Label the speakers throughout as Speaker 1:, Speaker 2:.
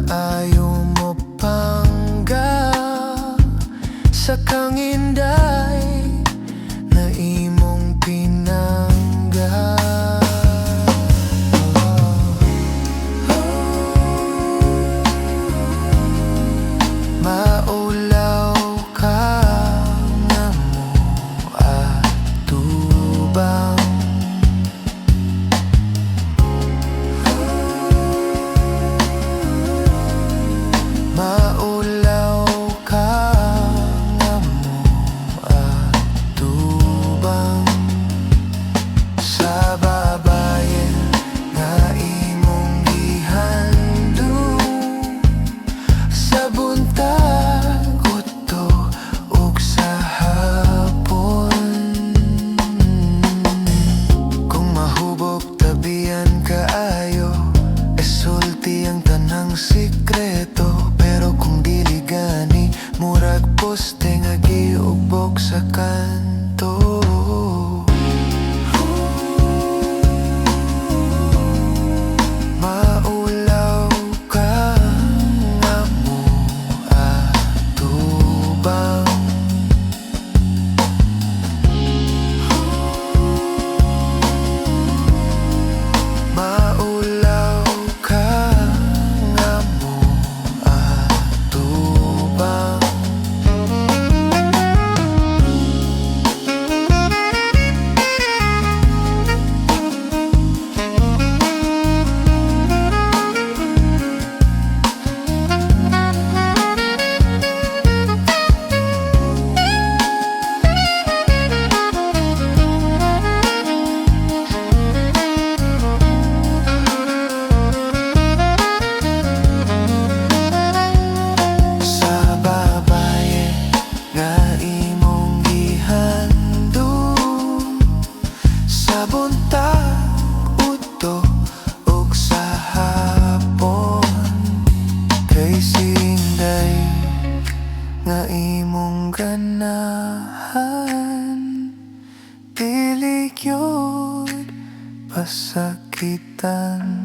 Speaker 1: maayo mo pangga sa kanginday na imong pinangga. Maulaw ka nga mo atubang. Maulaw ka nga mo atubang sa babaye nga imong gihandom sa buntag, udto ug sa hapon. Kung mahubog tabian kaayo, esulti ang tanang sikreto. Pero kung dili gani, murag poste nga giugbok sa kanto. Maulaw ka nga mo atubang. Maulaw ka nga mo atubang. Sa babaye nga imong gihandom sa buntag, udto ug sa hapon. Kay sinday nga imong ganahan, dili gyud pasakitan.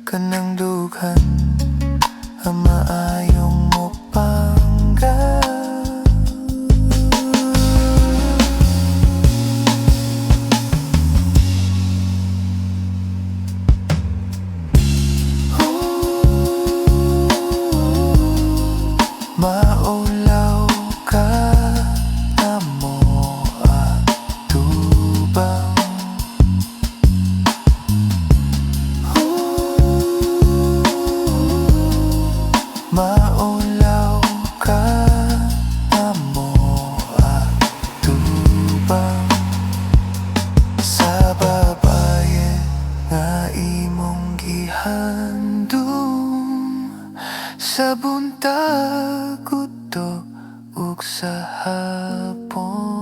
Speaker 1: Kanang dughan ang maayong mo pangga. Maulaw ka nga mo atubang. Maulaw ka nga mo atubang sa babaye nga imong gihandom sa buntag, udto ug sa hapon.